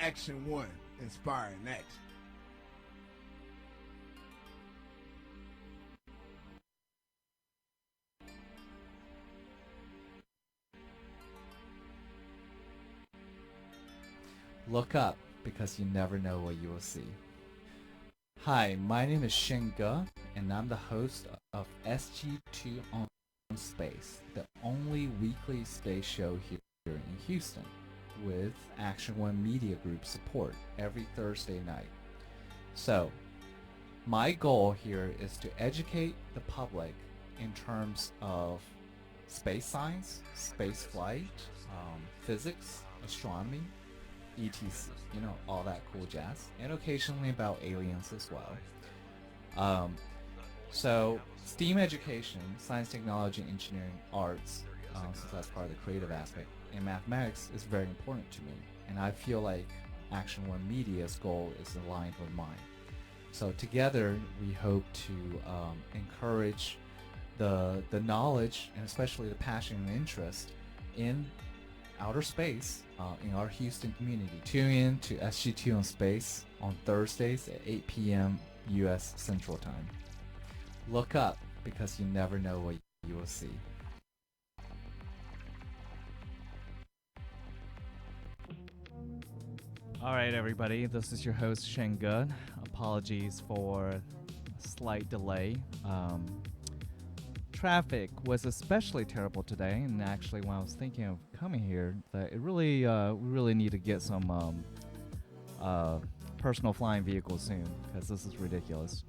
Action 1, Inspiring Action. Look up because you never know what you will see. Hi, my name is Shen, and I'm the host of SG2 on Space, the only weekly space show here in Houston, with Action One Media Group support every Thursday night. So, my goal here is to educate the public in terms of space science, space flight, physics, astronomy, etc. You know, all that cool jazz, and occasionally about aliens as well. So STEAM education, science, technology, engineering, arts, since that's part of the creative aspect, and mathematics is very important to me. And I feel like Action One Media's goal is aligned with mine. So together, we hope to encourage the knowledge and especially the passion and interest in outer space in our Houston community. Tune in to SG2 on Space on Thursdays at 8 p.m. U.S. Central Time. Look up because you never know what you will see. All right, everybody. This is your host, Shen. Apologies for a slight delay. Traffic was especially terrible today, and actually, when I was thinking of coming here, that we really need to get some personal flying vehicles soon, because this is ridiculous.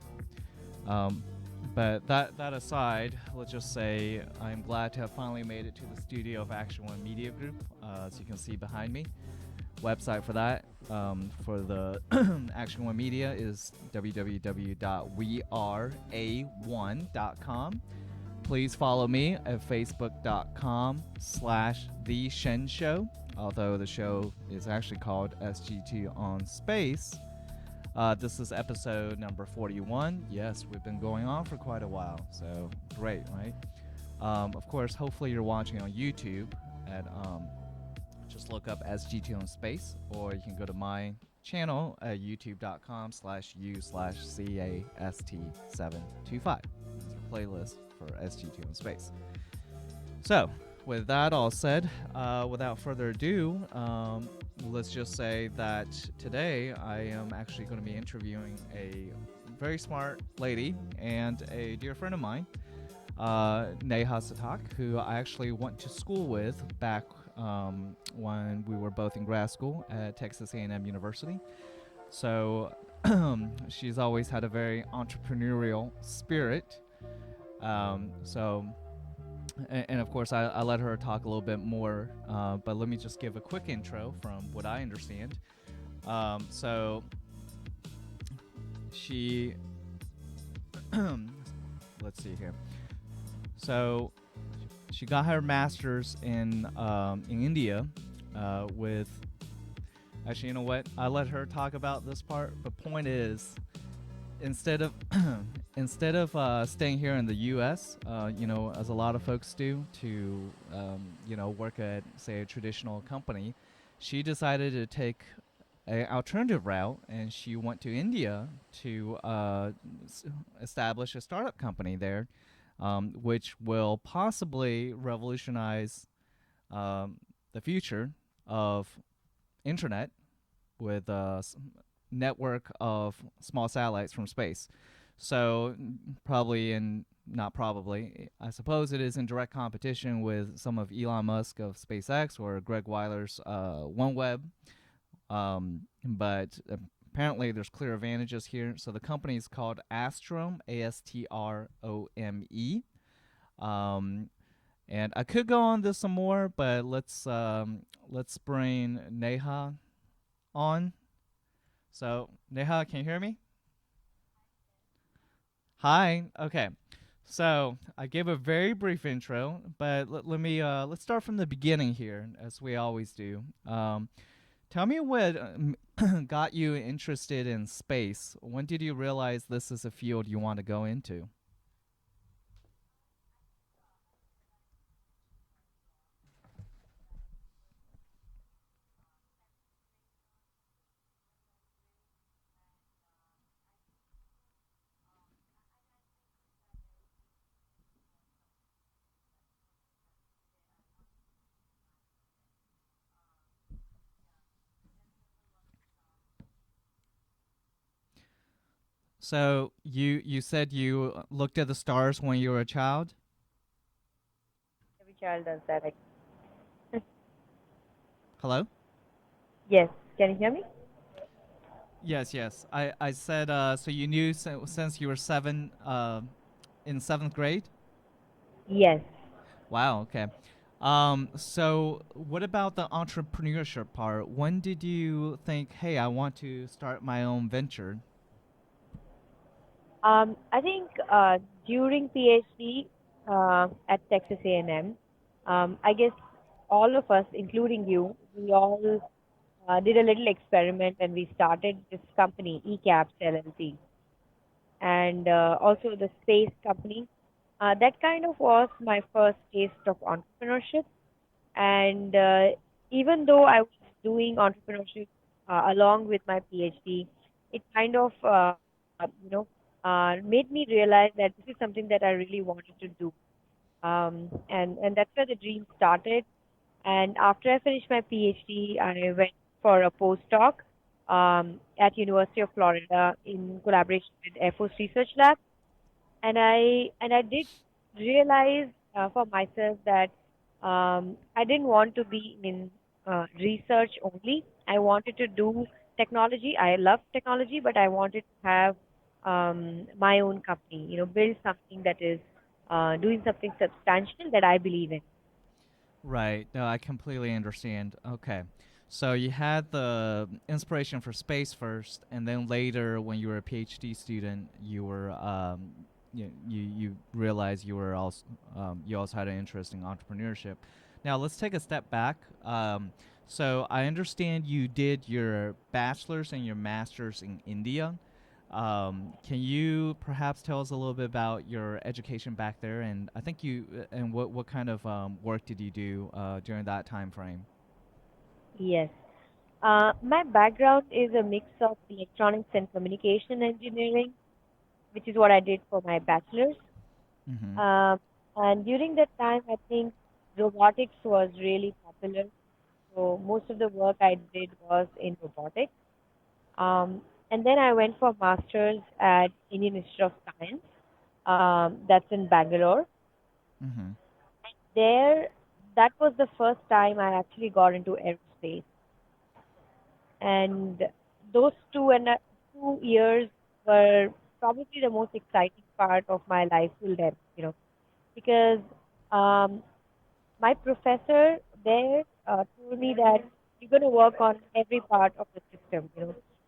But that aside, let's just say I'm glad to have finally made it to the studio of Action One Media Group, as you can see behind me. Website for that, for the Action One Media, is www.weara1.com. Please follow me at facebook.com/The Shen Show, although the show is actually called SG2 on Space. This is episode number 41. Yes, we've been going on for quite a while, so great, right? Of course, hopefully you're watching on YouTube at just look up SG2 on Space, or you can go to my channel at youtube.com/u/cast725. It's a playlist for SG2 on Space. So, with that all said, without further ado, let's just say that today I am actually going to be interviewing a very smart lady and a dear friend of mine, Neha Satak, who I actually went to school with back when we were both in grad school at Texas A&M University. So she's always had a very entrepreneurial spirit. And of course, I let her talk a little bit more, but let me just give a quick intro from what I understand. So she, let's see here. So she got her master's in India with, actually, you know what? I let her talk about this part. The point is, instead of staying here in the U.S., as a lot of folks do, to work at, say, a traditional company, she decided to take an alternative route, and she went to India to establish a startup company there, which will possibly revolutionize the future of internet with network of small satellites from space. So I suppose it is in direct competition with some of Elon Musk of SpaceX or Greg Weiler's OneWeb. But apparently there's clear advantages here. So the company is called Astrome, Astrome. And I could go on this some more, but let's bring Neha on. So, Neha, can you hear me? Hi. Okay. So, I gave a very brief intro, but let's start from the beginning here, as we always do. Tell me what got you interested in space. When did you realize this is a field you want to go into? So you said you looked at the stars when you were a child. Every child does that. Hello. Yes. Can you hear me? Yes, yes. I said so you knew since you were in seventh grade. Yes. Wow. Okay. So what about the entrepreneurship part? When did you think, hey, I want to start my own venture? I think during PhD at Texas A&M, I guess all of us, including you, we all did a little experiment and we started this company, ECAPS LLC, and also the space company. That kind of was my first taste of entrepreneurship. And even though I was doing entrepreneurship along with my PhD, it kind of, made me realize that this is something that I really wanted to do. And that's where the dream started. And after I finished my PhD, I went for a postdoc at University of Florida in collaboration with Air Force Research Lab, and I did realize for myself that I didn't want to be in research only. I wanted to do technology. I love technology, but I wanted to have my own company. Build something that is doing something substantial that I believe in. Right. No, I completely understand. Okay. So you had the inspiration for space first, and then later, when you were a PhD student, you realized you also had an interest in entrepreneurship. Now let's take a step back. So I understand you did your bachelor's and your master's in India. Can you perhaps tell us a little bit about your education back there, and I think and what kind of work did you do during that time frame? Yes. My background is a mix of electronics and communication engineering, which is what I did for my bachelor's. Mm-hmm. Um, and during that time, I think robotics was really popular. So most of the work I did was in robotics. And then I went for master's at Indian Institute of Science. That's in Bangalore. Mm-hmm. There, that was the first time I actually got into aerospace. And those 2 years were probably the most exciting part of my life till then, because um, my professor there told me that you're going to work on every part of the system.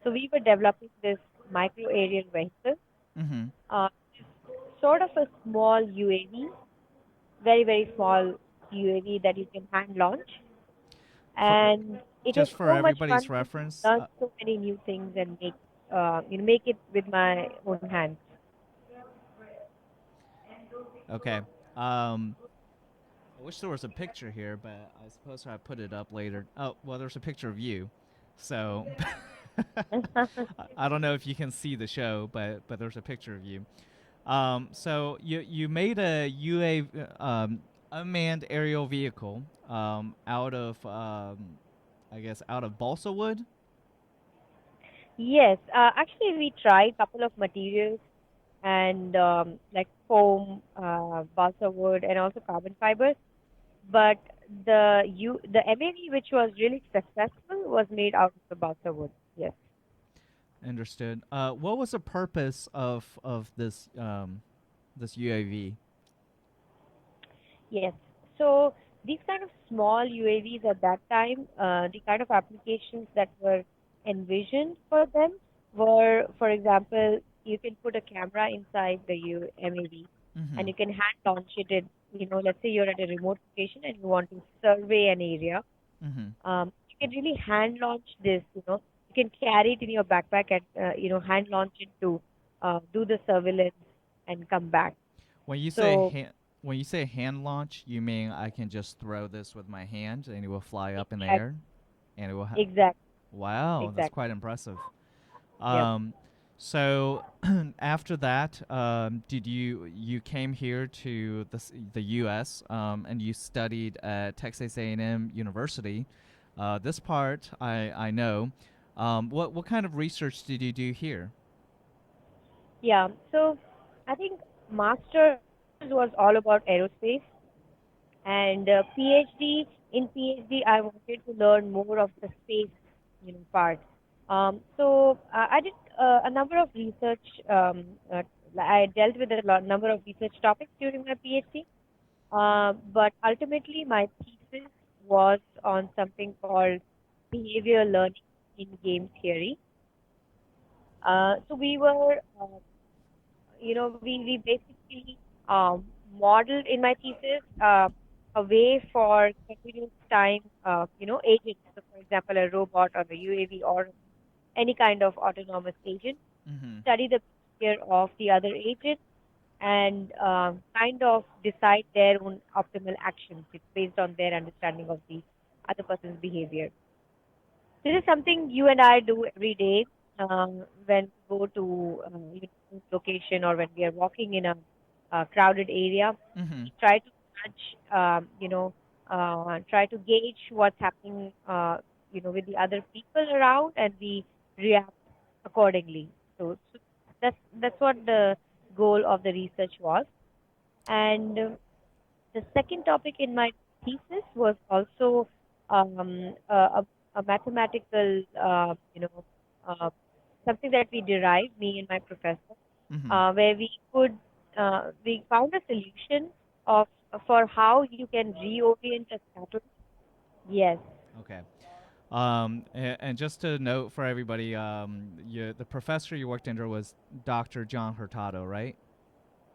So we were developing this micro aerial vehicle, Mm-hmm. uh, sort of a small UAV, very, very small UAV that you can hand launch. For And it was just for so much everybody's fun to reference. learn so many new things and make it with my own hands. Okay. Um, I wish there was a picture here, but I suppose I put it up later. Oh, well, there's a picture of you. So I don't know if you can see the show, but there's a picture of you. So you made a unmanned aerial vehicle out of I guess out of balsa wood. Yes, actually, we tried a couple of materials and like foam, balsa wood, and also carbon fibers. But the MAV, which was really successful, was made out of the balsa wood. Yes, Understood. What was the purpose of this UAV? yes. So these kind of small UAVs at that time, the kind of applications that were envisioned for them were, for example, you can put a camera inside the MAV Mm-hmm. and you can hand launch it. Let's say you're at a remote location and you want to survey an area. Mm-hmm. You can really hand launch this. You can carry it in your backpack and hand launch it to do the surveillance and come back. When you say So hand, when you say hand launch, you mean I can just throw this with my hand and it will fly up in the exact, air, and it will. exact, Wow, that's exact. quite impressive. Yep. Um, so after that, did you came here to the U.S. And you studied at Texas A&M University? This part I know. What kind of research did you do here? Yeah. So I think master's was all about aerospace, and PhD, I wanted to learn more of the space, part. So I did a number of research. I dealt with a number of research topics during my PhD. But ultimately, my thesis was on something called behavior learning in game theory. So we were, we basically modeled in my thesis a way for continuous time, agents. So, for example, a robot or a UAV or any kind of autonomous agent, Mm-hmm. study the behavior of the other agent and kind of decide their own optimal actions. It's based on their understanding of the other person's behavior. This is something you and I do every day when we go to location or when we are walking in a crowded area. Mm-hmm. We try to judge, try to gauge what's happening, with the other people around, and we react accordingly. So that's what the goal of the research was. And the second topic in my thesis was also a mathematical, uh, something that we derived, me and my professor, Mm-hmm. where we found a solution of for how you can reorient a satellite. Yes, Okay. And just to note for everybody, the professor you worked under was Dr. John Hurtado, right?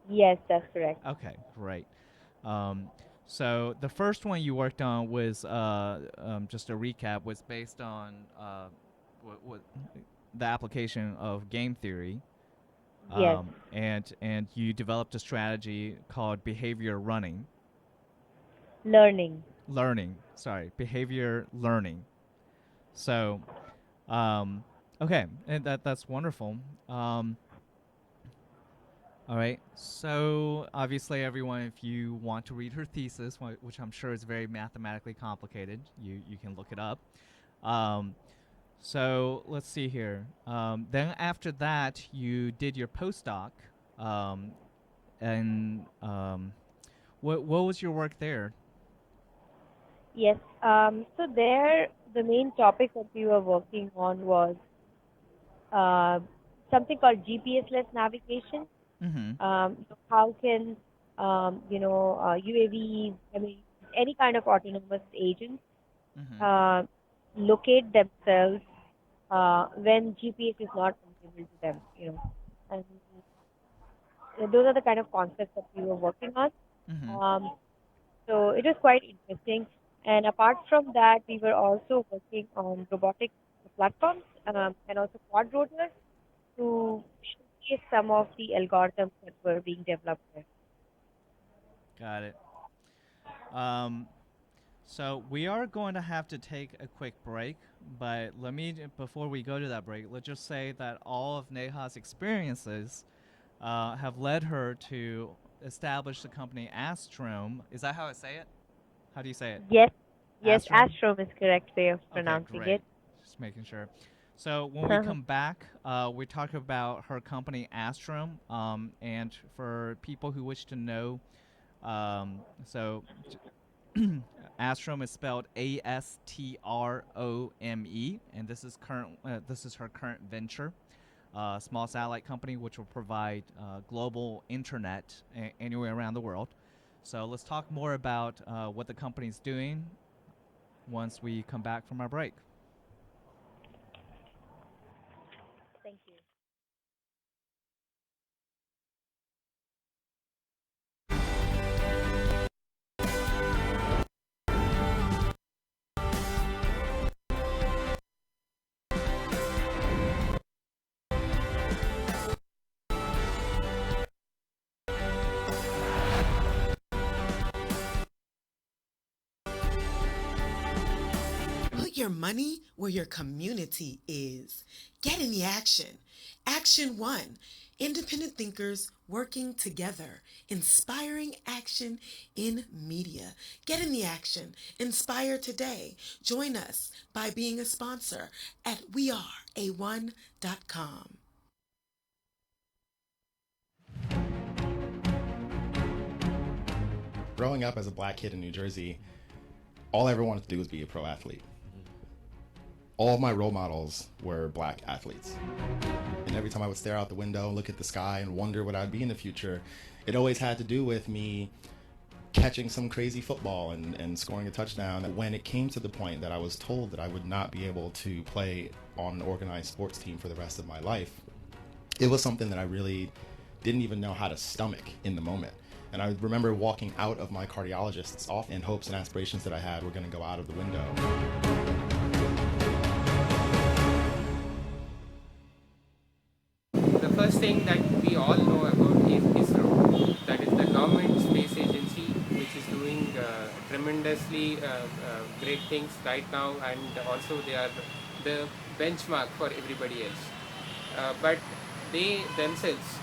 yes, that's correct. Okay, great. Um, so the first one you worked on was just a recap was based on what the application of game theory, Yes, and you developed a strategy called behavior learning. behavior learning. So, um, okay, and that's wonderful. Um, All right. So obviously, everyone, if you want to read her thesis, which I'm sure is very mathematically complicated, you can look it up. Um, so let's see here. Then after that, you did your postdoc, um, and what was your work there? Yes. So there, the main topic that we were working on was uh, something called GPS-less navigation. Mm-hmm. How can UAVs, I mean, any kind of autonomous agents Mm-hmm. uh, locate themselves when GPS is not available to them, and those are the kind of concepts that we were working on. Mm-hmm. Um, so it was quite interesting. And apart from that, we were also working on robotic platforms and also quad rotors to showcase some of the algorithms that were being developed there. Got it. Um, So we are going to have to take a quick break, but before we go to that break, let's just say that all of Neha's experiences have led her to establish the company Astrome. Is that how I say it? How do you say it? Yes, yes, Astrome? Astrome is correct way of Okay, pronouncing great. it. Just making sure. So when we come back, we talk about her company Astrome, and for people who wish to know, so Astrome is spelled Astrome, and this is her current venture, small satellite company which will provide global internet anywhere around the world. So let's talk more about what the company's doing once we come back from our break. Thank you. Put your money where your community is. Get in the action. Action 1. Independent thinkers working together. Inspiring action in media. Get in the action. Inspire today. Join us by being a sponsor at weareA1.com. Growing up as a black kid in New Jersey, all I ever wanted to do was be a pro athlete. All of my role models were black athletes. And every time I would stare out the window and look at the sky and wonder what I'd be in the future, it always had to do with me catching some crazy football and scoring a touchdown. When it came to the point that I was told that I would not be able to play on an organized sports team for the rest of my life, it was something that I really didn't even know how to stomach in the moment. And I remember walking out of my cardiologist's office and hopes and aspirations that I had were going to go out of the window. The first thing that we all know about is ISRO, that is the government space agency, which is doing tremendously great things right now, and also they are the benchmark for everybody else. But they themselves,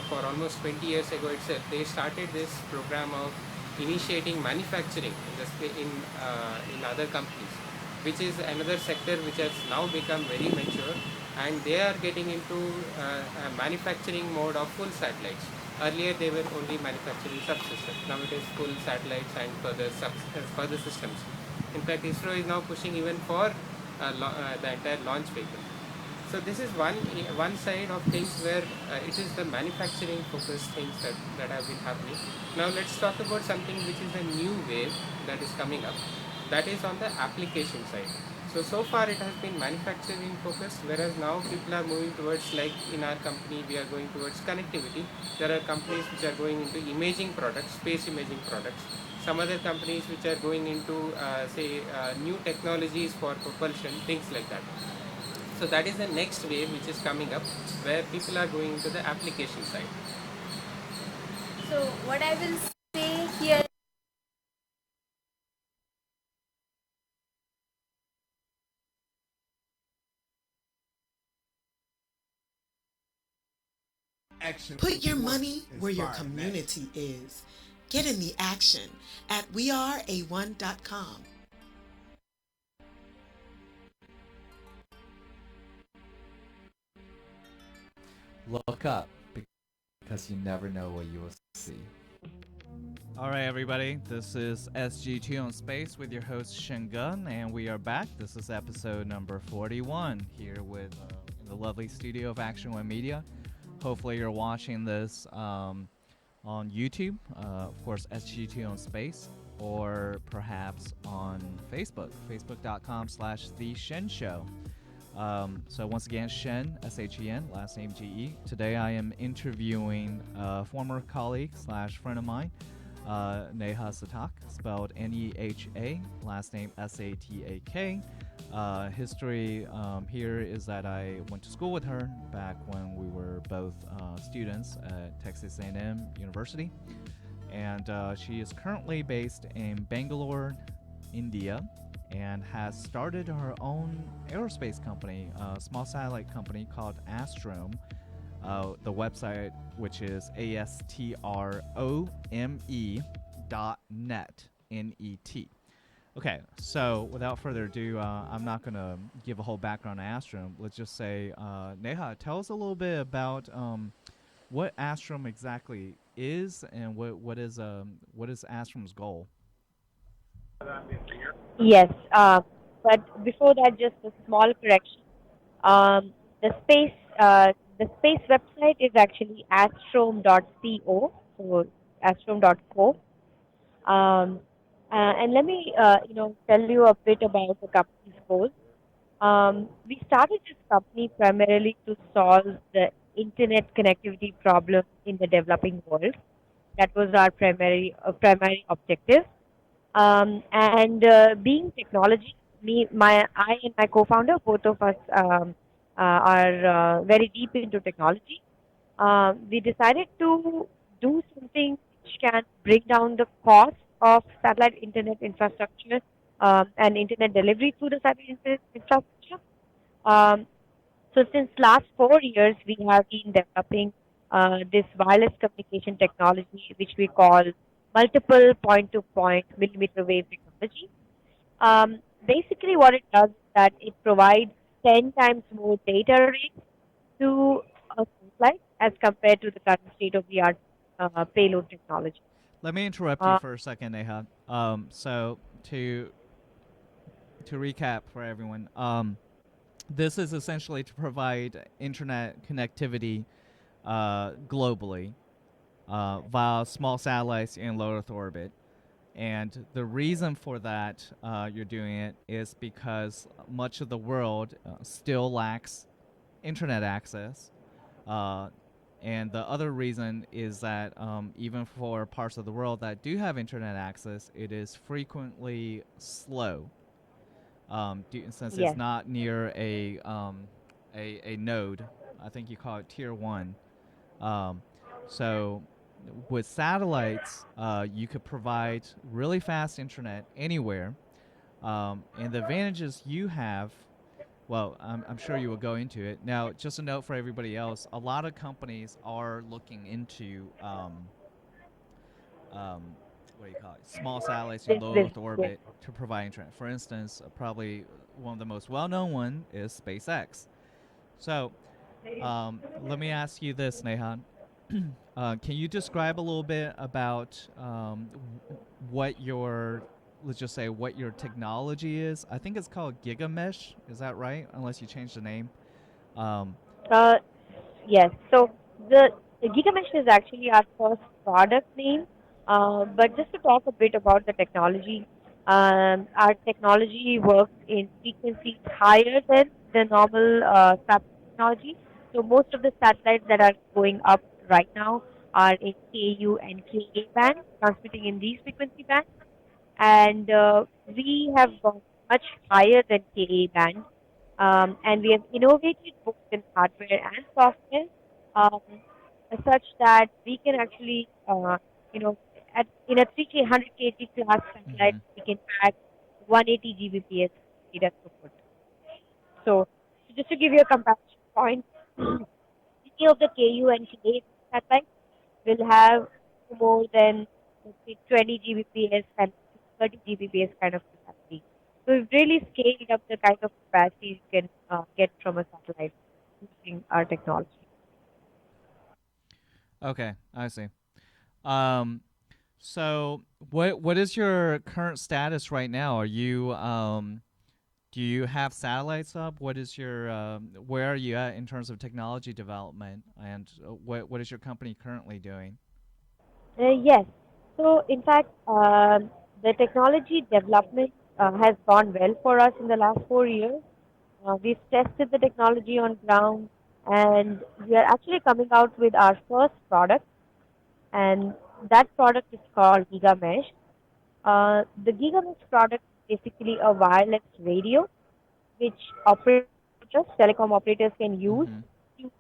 for almost 20 years ago itself, they started this program of initiating manufacturing in other companies, which is another sector which has now become very mature, and they are getting into a manufacturing mode of full satellites. Earlier they were only manufacturing subsystems. Now it is full satellites and further systems. In fact, ISRO is now pushing even for the entire launch vehicle. So this is one side of things where it is the manufacturing focused things that have been happening. Now let's talk about something which is a new wave that is coming up. That is on the application side. So far it has been manufacturing focused, whereas now people are moving towards, like in our company, we are going towards connectivity. There are companies which are going into imaging products, space imaging products. Some other companies which are going into, new technologies for propulsion, things like that. So that is the next wave which is coming up, where people are going into the application side. So what I will say here, Action. Put your money where your community is. Get in the action at weareA1.com. Look up because you never know what you will see. All right, everybody. This is SG2 on Space with your host Shen, and we are back. This is episode number 41 here with in the lovely studio of Action One Media. Hopefully, you're watching this on YouTube, of course, SG2 on Space, or perhaps on Facebook, facebook.com/The Shen Show. So once again, Shen, S-H-E-N, last name G-E. Today I am interviewing a former colleague / friend of mine, Neha Satak, spelled N-E-H-A, last name S-A-T-A-K. History here is that I went to school with her back when we were both students at Texas A&M University. And she is currently based in Bangalore, India, and has started her own aerospace company, a small satellite company called Astrome. The website, which is astrome.net, N-E-T. Okay, so without further ado, I'm not going to give a whole background on Astrome. Let's just say, Neha, tell us a little bit about what Astrome exactly is, and what is Astrome's goal? Yes, but before that, just a small correction. Um, the space website is actually astrome.co, so astrome.co. Um, and let me tell you a bit about the company's goals. We started this company primarily to solve the internet connectivity problem in the developing world. That was our primary objective. And being technology, I and my co-founder, both of us are very deep into technology. We decided to do something which can bring down the cost of satellite internet infrastructure and internet delivery through the satellite internet infrastructure. Um, so since last 4 years, we have been developing this wireless communication technology, which we call multiple point-to-point millimeter wave technology. Basically, what it does is that it provides 10 times more data rate to a satellite as compared to the current state-of-the-art payload technology. Let me interrupt you for a second, Neha. So to recap for everyone, this is essentially to provide internet connectivity globally via small satellites in low Earth orbit. And the reason for that you're doing it is because much of the world still lacks internet access. And the other reason is that even for parts of the world that do have internet access, it is frequently slow. Since Yes. it's not near a node. I think you call it tier 1. So with satellites, you could provide really fast internet anywhere. And the advantages you have, well, I'm sure you will go into it. Now, just a note for everybody else, a lot of companies are looking into what do you call it? Small satellites in low Earth Yes. orbit to provide internet. For instance, probably one of the most well-known one is SpaceX. So, let me ask you this, Nehan. Can you describe a little bit about what your, let's just say, what your technology is? I think it's called GigaMesh. Is that right? Unless you changed the name. Uh, yes. So the GigaMesh is actually our first product name. But just to talk a bit about the technology, our technology works in frequencies higher than the normal satellite technology. So most of the satellites that are going up right now are in Ku and Ka band, transmitting in these frequency bands. And we have gone much higher than Ka band, and we have innovated both in hardware and software, um, such that we can actually, in a 300 kg class satellite, Mhm. we can add 180 Gbps data throughput. So, just to give you a comparison point, any of the Ku and Ka satellites will have more than, let's say, 20 Gbps and 30 Gbps kind of capacity. So we've really scaled up the kind of capacity you can get from a satellite using our technology. Okay, I see. Um, so what is your current status right now? Are you do you have satellites up? What is your where are you at in terms of technology development, and what is your company currently doing? Yes. So in fact, the technology development has gone well for us in the last 4 years. We've tested the technology on ground, and we are actually coming out with our first product, and that product is called GigaMesh. The GigaMesh product is basically a wireless radio which telecom operators can use Mm-hmm. to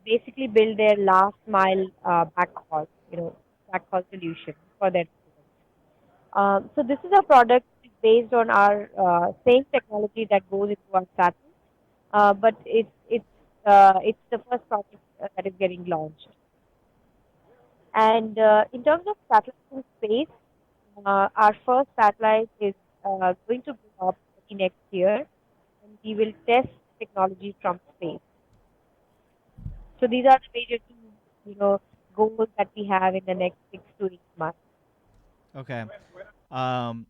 basically build their last mile backhaul solution for their residents. So this is a product based on our same technology that goes into our satellite, but it's the first product that is getting launched. And in terms of satellites in space, our first satellite is going to go up early next year, and we will test technology from space. So these are the major two, goals that we have in the next 6 to 8 months. Okay. Um,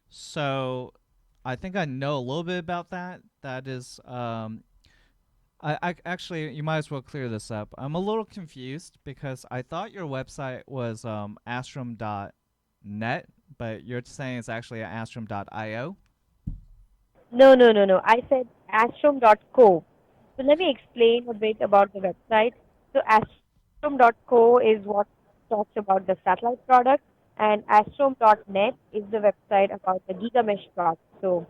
so I think I know a little bit about that. That is, I actually, you might as well clear this up. I'm a little confused because I thought your website was astrom.net, but you're saying it's actually astrom.io. No, no, no, no. I said Astrome.co. So let me explain a bit about the website. So Astrome.co is what talks about the satellite product, and Astrome.net is the website about the GigaMesh product. So,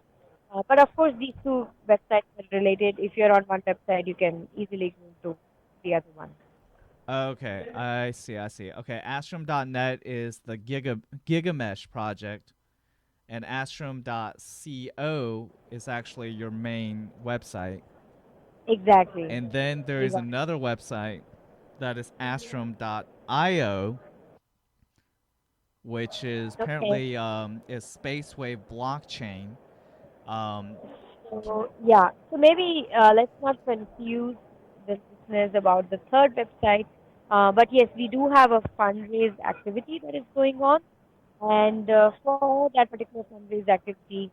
but of course, these two websites are related. If you're on one website, you can easily go to the other one. Okay, I see, I see. Okay, Astrom.net is the Gigamesh project, and Astrom.co is actually your main website. Exactly. And then there You is got another website that is Astrom.io, which is it. Okay. apparently is Spacewave blockchain. Um, So yeah, so maybe let's not confuse the listeners about the third website. But yes, we do have a fundraise activity that is going on, and for that particular fundraise activity,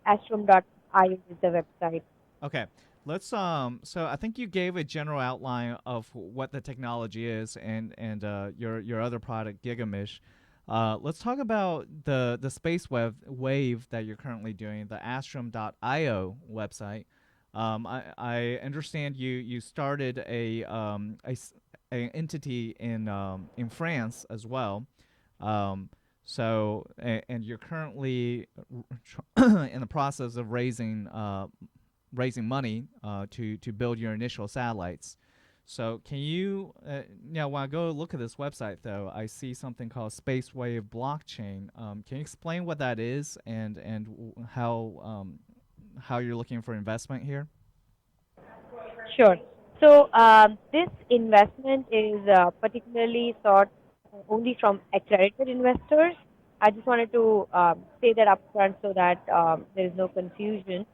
Astrome.io is the website. Okay. Let's so I think you gave a general outline of what the technology is and your other product Gigamish. Let's talk about the space wave that you're currently doing, the Astrome.io website. I understand you started a entity in France as well. Um, and you're currently in the process of raising money to build your initial satellites. So can you now when I go look at this website though, I see something called Space Wave Blockchain. Can you explain what that is and how you're looking for investment here? Sure. So this investment is particularly sought only from accredited investors. I just wanted to say that upfront so that there is no confusion.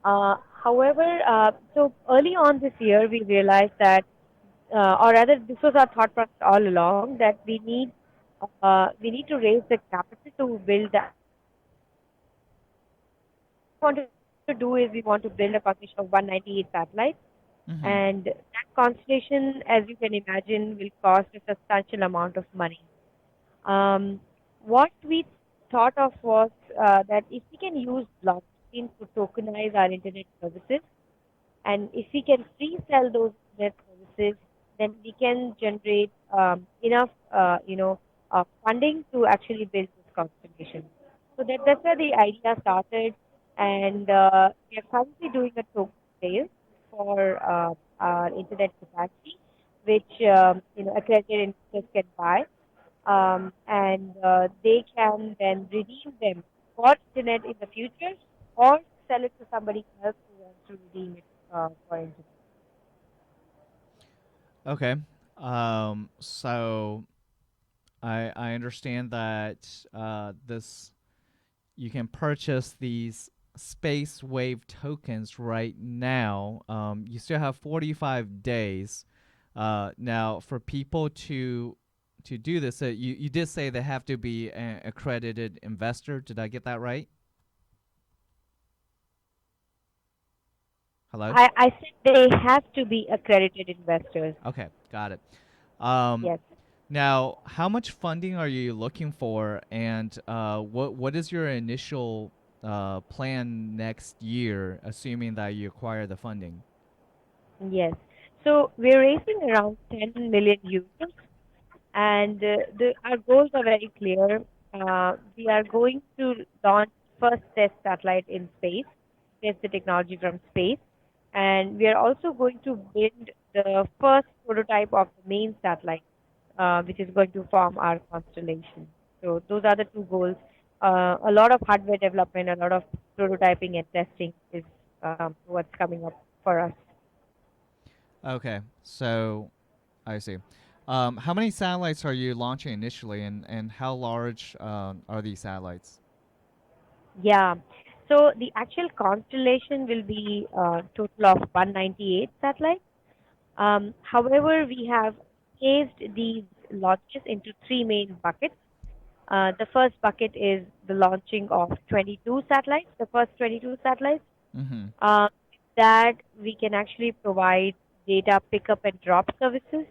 However, so early on this year, we realized that, or rather, this was our thought process all along, that we need to raise the capital to build the. What we want to do is we want to build a constellation of 198 satellites, Mm-hmm. and that constellation, as you can imagine, will cost a substantial amount of money. Um, what we thought of was that if we can use blockchain to tokenize our internet services, and if we can pre-sell those internet services, then we can generate enough, funding to actually build this constellation. So that's where the idea started, and we are currently doing a token sale for our internet capacity, which accredited investors can buy, and they can then redeem them for internet in the future, or sell it to somebody else who wants to redeem it for internet. Okay. So I understand that this you can purchase these space wave tokens right now. You still have 45 days. Now, for people to do this, you did say they have to be an accredited investor. Did I get that right? Hello? I said they have to be accredited investors. Okay, got it. Um, Yes. Now, how much funding are you looking for, and what is your initial plan next year, assuming that you acquire the funding? Yes. So we're raising around 10 million euros, and our goals are very clear. We are going to launch first test satellite in space, test the technology from space, and we are also going to build the first prototype of the main satellite, which is going to form our constellation. So those are the two goals. A lot of hardware development, a lot of prototyping and testing is what's coming up for us. Okay, so I see. How many satellites are you launching initially, and how large are these satellites? Yeah. So the actual constellation will be a total of 198 satellites. However, we have phased these launches into three main buckets. The first bucket is the launching of 22 satellites, the first 22 satellites. Mm-hmm. Uh, that we can actually provide data pickup and drop services,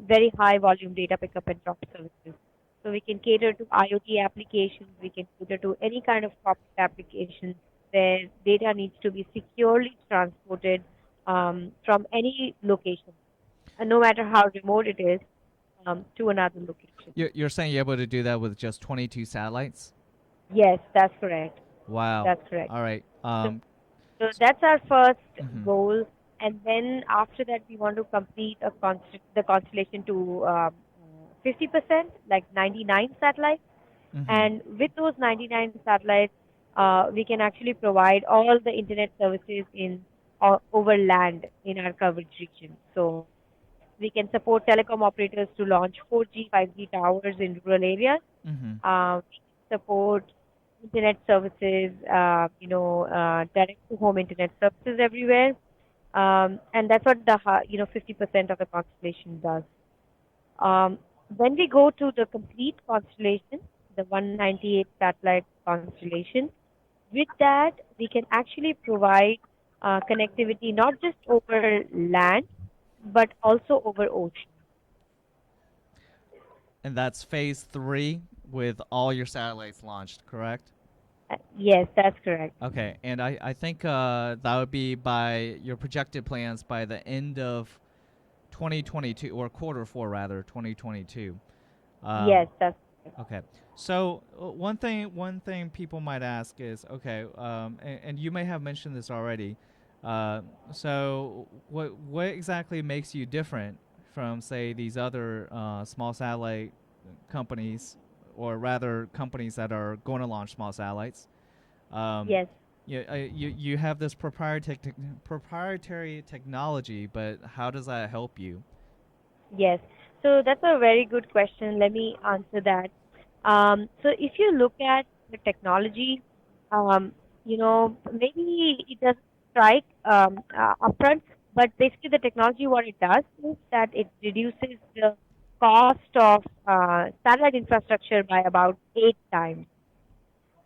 very high volume data pickup and drop services. So we can cater to IoT applications, we can cater to any kind of corporate application where data needs to be securely transported from any location, and no matter how remote it is, to another location. You're saying you're able to do that with just 22 satellites? Yes, that's correct. Wow. That's correct. All right. So So that's our first Mhm. goal, and then after that, we want to complete the constellation to 50%, like 99 satellites. Mhm. And with those 99 satellites, we can actually provide all the internet services in over land in our coverage region. So we can support telecom operators to launch 4G, 5G towers in rural areas. Mhm. We can support internet services, direct to home internet services everywhere. And that's what the 50% of the constellation does. Um, when we go to the complete constellation, the 198 satellite constellation, with that we can actually provide connectivity not just over land but also over ocean. And that's phase 3 with all your satellites launched, correct? Yes, that's correct. Okay, and I think that would be by your projected plans by the end of 2022, or quarter 4 rather, 2022. Yes, that's correct. Okay. So one thing people might ask is, okay, and you may have mentioned this already. So what exactly makes you different from, say, these other small satellite companies, or rather companies that are going to launch small satellites? Yes. You have this proprietary technology, but how does that help you? Yes. So that's a very good question. Let me answer that. So if you look at the technology, maybe it doesn't strike upfront, but basically the technology, what it does is that it reduces the cost of satellite infrastructure by about 8 times.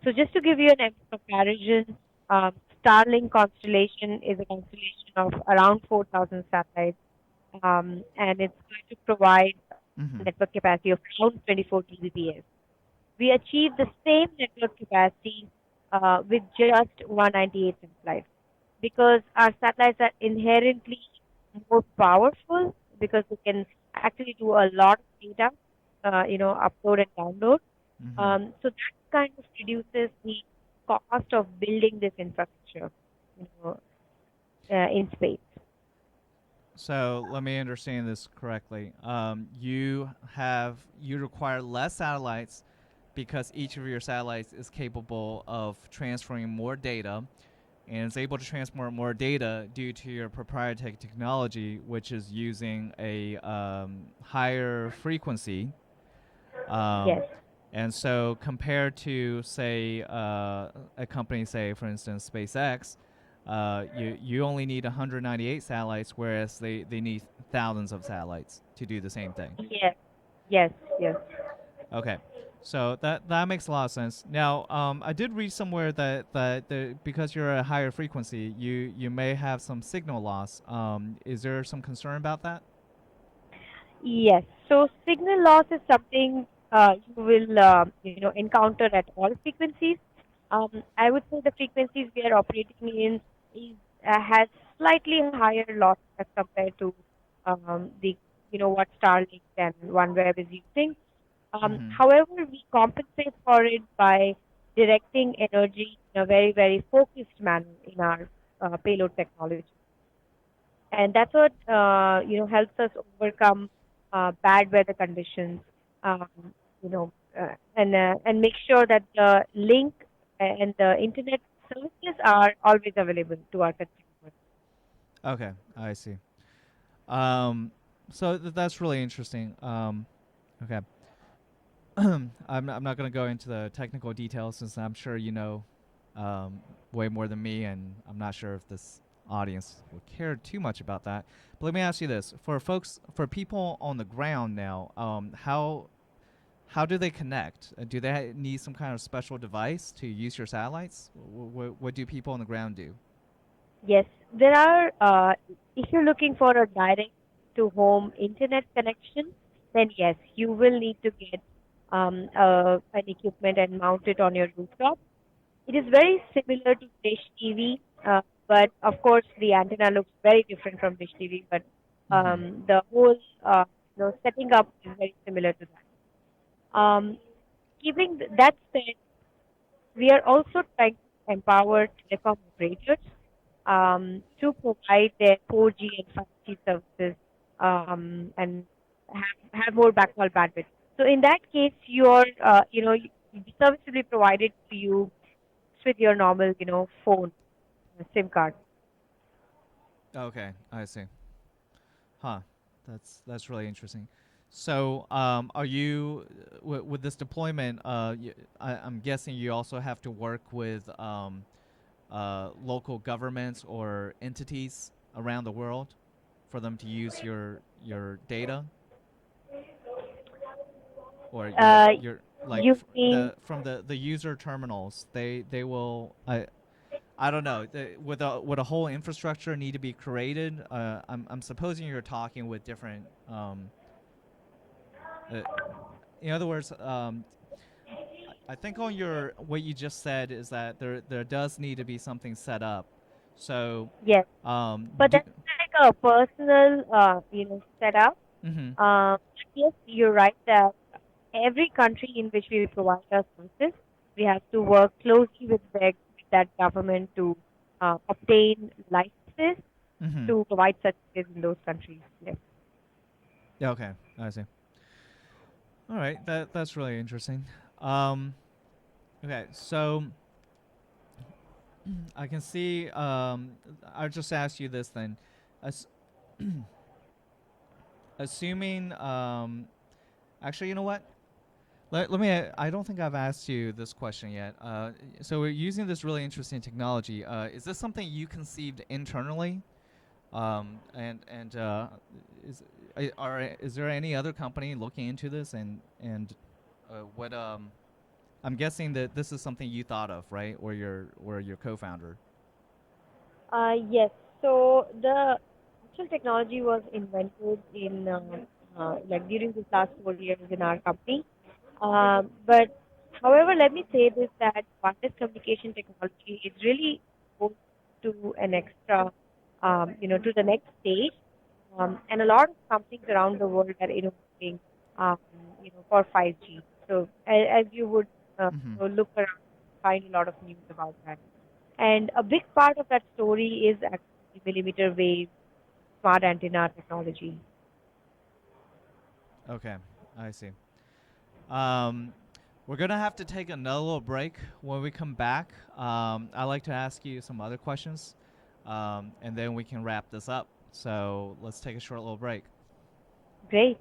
So just to give you an comparison, Starlink constellation is a constellation of around 4,000 satellites, and it's going to provide Mm-hmm. network capacity of around 24 Gbps. We achieve the same network capacity with just 198 satellites because our satellites are inherently more powerful because they can actually do a lot of data, upload and download. Mm-hmm. So that kind of reduces the cost of building this infrastructure, in space. So let me understand this correctly. You require less satellites because each of your satellites is capable of transferring more data, and it's able to transfer more data due to your proprietary technology, which is using a higher frequency. Um, Yes. and so compared to, say, a company, say, for instance, SpaceX, you only need 198 satellites, whereas they need thousands of satellites to do the same thing. Yes. Yes. Yes. Okay, so that makes a lot of sense. Now, I did read somewhere that because you're at a higher frequency, you may have some signal loss. Is there some concern about that? Yes. So signal loss is something you will encounter at all frequencies. I would say the frequencies we are operating in is has slightly higher loss as compared to the what Starlink and OneWeb is using. Mm-hmm. However, we compensate for it by directing energy in a very very focused manner in our payload technology, and that's what helps us overcome bad weather conditions, um, and make sure that the link and the internet services are always available to our consumers. Okay, I see. Um, so that's really interesting. Okay. I'm not going to go into the technical details, since I'm sure you know um, way more than me, and I'm not sure if this audience would care too much about that. But let me ask you this: for people on the ground now, how do they connect? Do they need some kind of special device to use your satellites? What do people on the ground do? Yes, there are. If you're looking for a direct to home internet connection, then yes, you will need to get an equipment and mount it on your rooftop. It is very similar to Dish TV, but of course the antenna looks very different from Dish TV. But Mm-hmm. the whole setting up is very similar to that. Keeping that said, we are also trying to empower telecom operators to provide their 4G and 5G services and have more backhaul bandwidth. So in that case, the service will be provided to you with your normal, phone SIM card. Okay, I see. Huh. That's really interesting. So, are you with this deployment? I'm guessing you also have to work with local governments or entities around the world for them to use your data, or your like You mean from the user terminals. They will. I don't know. Would a whole infrastructure need to be created? I'm supposing you're talking with different. In other words, I think on your what you just said is that there does need to be something set up. So yes, but do, that's like a personal, setup. mm-hmm. Yes, you're right that every country in which we provide our services, we have to work closely with that government to obtain licenses Mm-hmm. to provide services in those countries. Yes. Yeah, okay, I see. All right, that's really interesting. Um, okay, so I can see. I'll just ask you this then. As, assuming, actually, you know what? Let me. I don't think I've asked you this question yet. So we're using this really interesting technology. Is this something you conceived internally? And is there any other company looking into this? And what I'm guessing that this is something you thought of, right? Or your co-founder. Yes. So the actual technology was invented in like during this last 4 years in our company. But however, let me say this that wireless communication technology is really goes to an extra, to the next stage. And a lot of companies around the world are innovating, um, for 5G. So as you would Mm-hmm. look around, find a lot of news about that. And a big part of that story is actually millimeter wave smart antenna technology. Okay, I see. Um, we're gonna have to take another little break. When we come back, I'd like to ask you some other questions, and then we can wrap this up. So let's take a short little break. Great.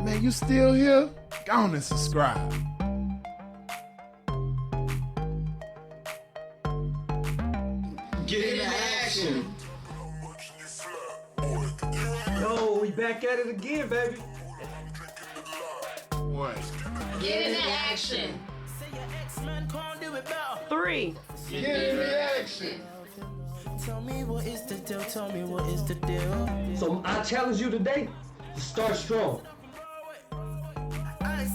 Man, you still here? Go on and subscribe. Get into action. Yo, we back at it again, baby. What? Get into action. 3. Get into action. Tell me what is the deal, tell me what is the deal. So I challenge you today to start strong.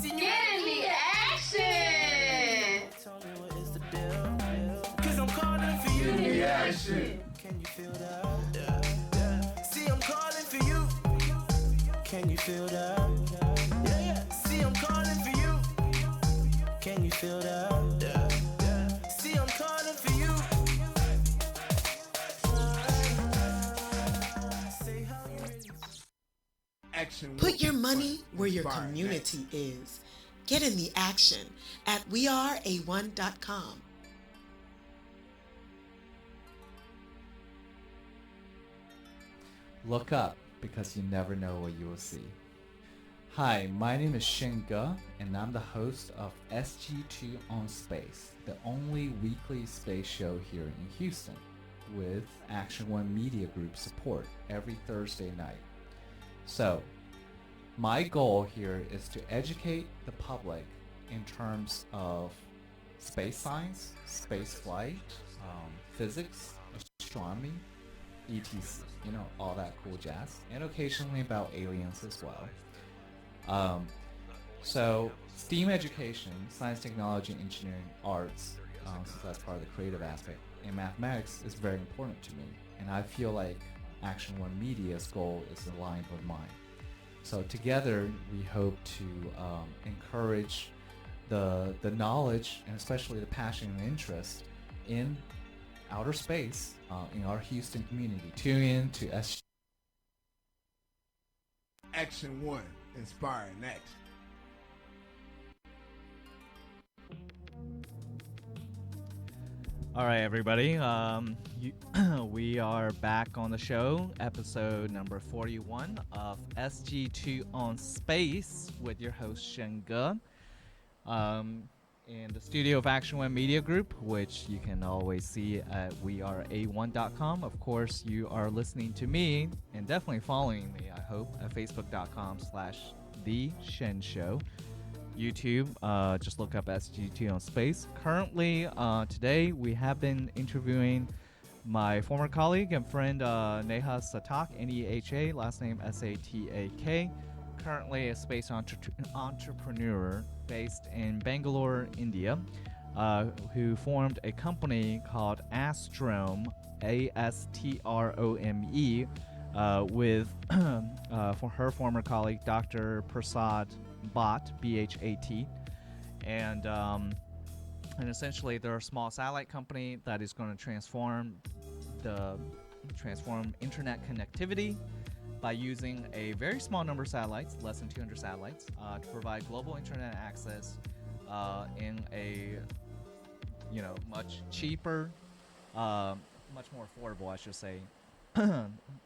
Get into action. Tell me what is the deal. Cause I'm calling for you. Get into action. Can you feel that? Yeah. See, I'm calling for you. Can you feel that? Yeah. See, I'm calling for you. Can you feel that? Yeah. See, I'm calling for you. Say how you really. Action. Put your money where your Inspiring community is. Get in the action at weareA1.com. Look up because you never know what you will see. Hi, my name is Shen, and I'm the host of SG2 on Space, the only weekly space show here in Houston, with Action One Media Group support every Thursday night. So, my goal here is to educate the public in terms of space science, space flight, physics, astronomy, etc. All that cool jazz, and occasionally about aliens as well. So STEAM education, science, technology, engineering, arts, since that's part of the creative aspect, and mathematics is very important to me. And I feel like Action One Media's goal is aligned with mine. So together, we hope to encourage the knowledge and especially the passion and interest in outer space in our Houston community. Tune in to SG. Action One. Inspiring action. All right, everybody. We are back on the show, episode number 41 of SG2 on Space with your host Shen Ge. in the studio of Action One Media Group, which you can always see at weareA1.com. Of course, you are listening to me and definitely following me, I hope, at facebook.com/The Shen Show. YouTube, just look up SG2 on Space. Currently, today, we have been interviewing my former colleague and friend Neha Satak, Neha, last name Satak, currently a space entrepreneur based in Bangalore, India, who formed a company called Astrome, Astrome, with for her former colleague Dr. Prasad Bhat, Bhat, and essentially they're a small satellite company that is going to transform internet connectivity by using a very small number of satellites, less than 200 satellites, to provide global internet access in a much cheaper, much more affordable, I should say,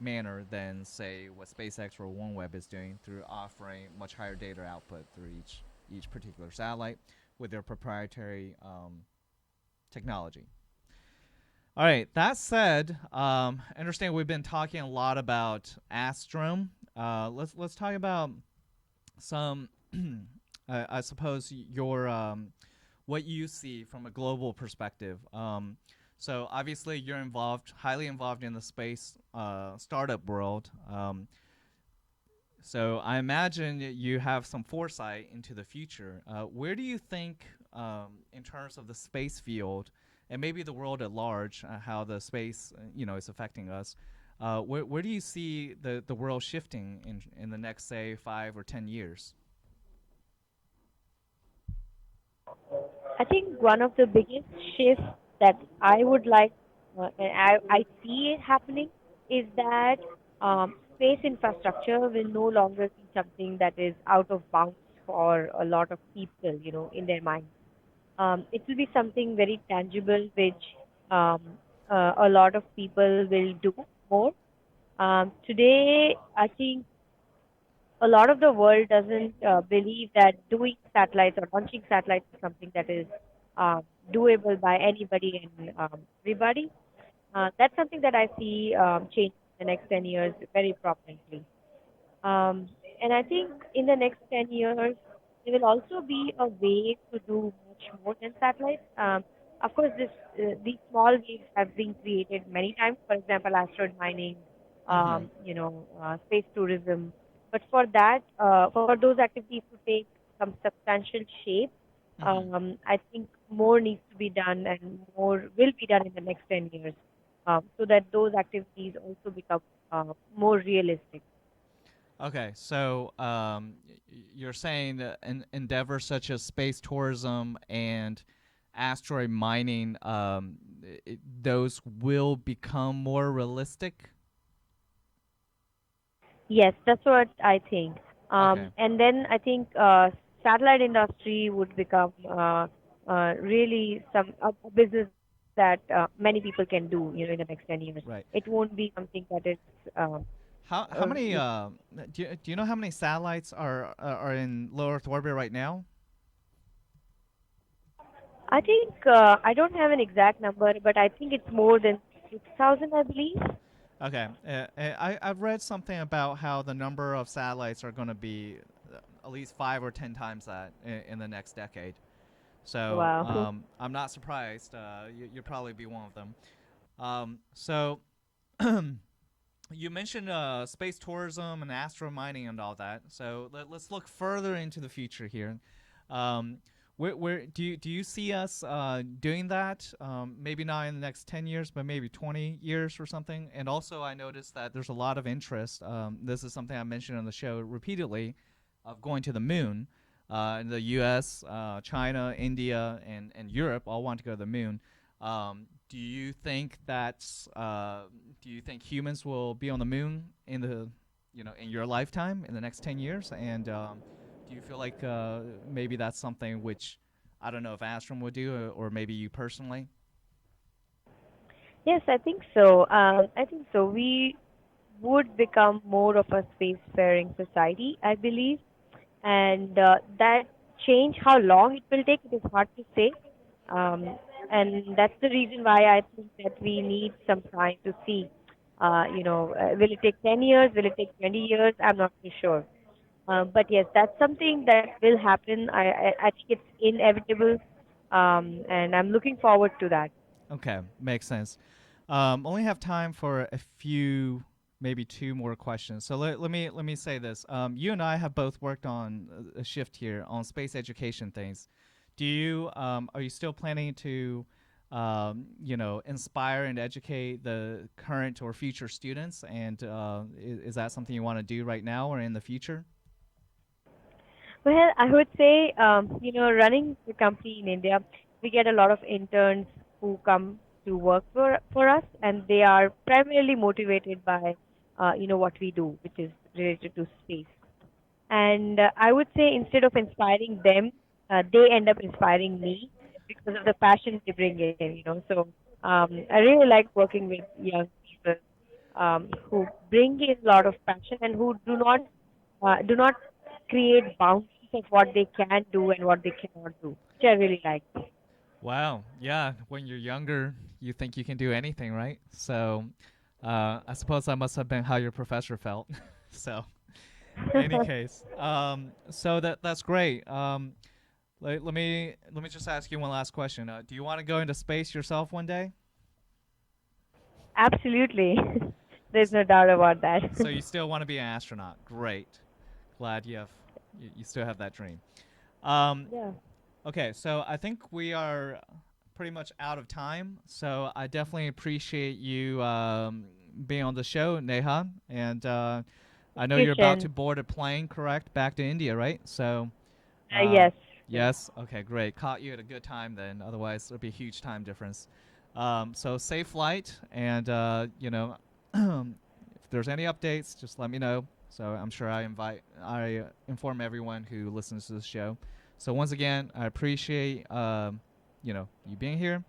manner than say what SpaceX or OneWeb is doing through offering much higher data output through each particular satellite with their proprietary technology. All right. That said, I understand we've been talking a lot about Astrome. Let's talk about some, I suppose, your what you see from a global perspective. So obviously, you're highly involved in the space startup world. So I imagine you have some foresight into the future. Where do you think, in terms of the space field, and maybe the world at large, how the space, is affecting us? Where do you see the world shifting in the next, say, 5 or 10 years? I think one of the biggest shifts that I would like, and I see it happening, is that space infrastructure will no longer be something that is out of bounds for a lot of people, in their mind. It will be something very tangible, which um, a lot of people will do more. Today, I think a lot of the world doesn't believe that doing satellites or launching satellites is something that is doable by anybody and everybody. That's something that I see change in the next 10 years very prominently. Um, and I think in the next 10 years, there will also be a way to do much more than satellites. Of course, these small waves have been created many times. For example, asteroid mining, space tourism. But for that, for those activities to take some substantial shape, I think more needs to be done and more will be done in the next 10 years, so that those activities also become more realistic. Okay, so you're saying that endeavors such as space tourism and asteroid mining, those will become more realistic? Yes, that's what I think. Okay. And then I think satellite industry would become really a business that many people can do, in the next 10 years. Right. It won't be something that is. How many do you know how many satellites are in low Earth orbit right now? I think I don't have an exact number, but I think it's more than 6,000, I believe. Okay, I've read something about how the number of satellites are going to be at least 5 or 10 times that in the next decade. So Wow. I'm not surprised. You'll probably be one of them. So you mentioned space tourism and astro mining and all that. So let's look further into the future here. Where do you see us doing that? Maybe not in the next 10 years, but maybe 20 years or something. And also, I noticed that there's a lot of interest. This is something I mentioned on the show repeatedly, of going to the moon. In the U.S., China, India, and Europe all want to go to the moon. Do you think do you think humans will be on the moon in your lifetime in the next 10 years? And do you feel like maybe that's something which I don't know if Astrom would do, or maybe you personally? Yes, I think so. I think so. We would become more of a spacefaring society, I believe, and that change. How long it will take, it is hard to say. Um, and that's the reason why I think that we need some time to see. Will it take 10 years? Will it take 20 years? I'm not too sure. But yes, that's something that will happen. I think it's inevitable, and I'm looking forward to that. Okay, makes sense. Only have time for a few, maybe two more questions. So let me say this. You and I have both worked on a shift here on space education things. Do you are you still planning to inspire and educate the current or future students? And is that something you want to do right now or in the future? Well, I would say, running the company in India, we get a lot of interns who come to work for us, and they are primarily motivated by, what we do, which is related to space. And I would say instead of inspiring them, they end up inspiring me because of the passion they bring in. So I really like working with young people who bring in a lot of passion and who do not create boundaries of what they can do and what they cannot do, which I really like. Wow. Yeah. When you're younger, you think you can do anything, right? So, I suppose that must have been how your professor felt. So, any case, so that's great. Let me just ask you one last question. Do you want to go into space yourself one day? Absolutely. There's no doubt about that. So you still want to be an astronaut? Great. Glad you still have that dream. Um, Yeah. Okay, so I think we are pretty much out of time. So I definitely appreciate you being on the show, Neha. And I know You, you're about to Shen. board a plane, correct? Back to India, right? So, Yes. yes. Okay, great. Caught you at a good time then. Otherwise, there'll be a huge time difference. So safe flight, and if there's any updates, just let me know. So I'm sure I inform everyone who listens to this show. So once again, I appreciate you being here.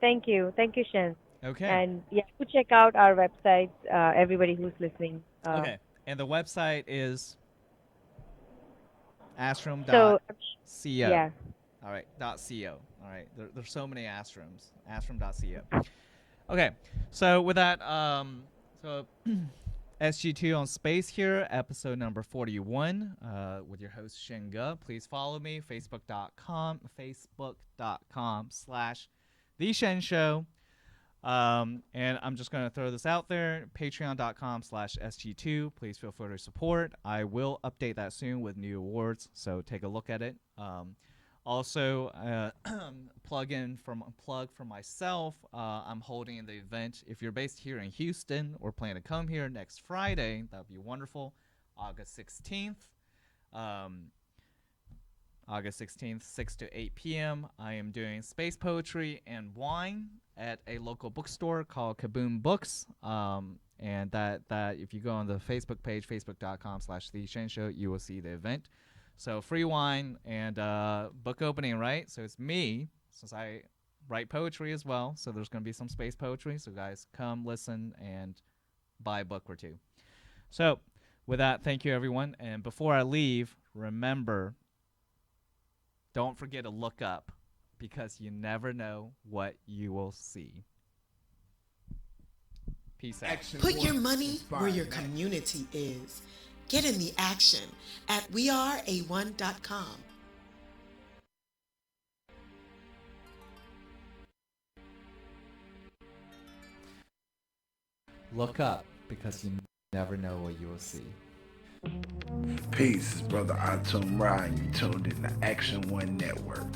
Thank you. Thank you, Shen. Okay. And yeah, to check out our website, everybody who's listening. Okay. And the website is So, astrom.co. yeah. All right, .co. All right, there's so many Astroms. Astrom.co. Okay, so with that, so SG2 on space here, episode number 41, with your host Shen Ge. Please follow me, facebook.com/The Shen Show. And I'm just going to throw this out there, patreon.com/SG2. Please feel free to support. I will update that soon with new awards, so take a look at it. Also, plug for myself. I'm holding the event. If you're based here in Houston or plan to come here next Friday, that would be wonderful. August 16th. August 16th, 6 to 8 p.m. I am doing space poetry and wine at a local bookstore called Kaboom Books. And that if you go on the Facebook page, facebook.com/The Shen Show, you will see the event. So free wine and book opening, right? So it's me, since I write poetry as well. So there's going to be some space poetry. So guys, come listen and buy a book or two. So with that, thank you, everyone. And before I leave, remember, don't forget to look up, because you never know what you will see. Peace out. Put your money where your community is. Get in the action at weareA1.com. Look up, because you never know what you will see. Peace, brother Atom Ryan. You tuned in the Action One Network.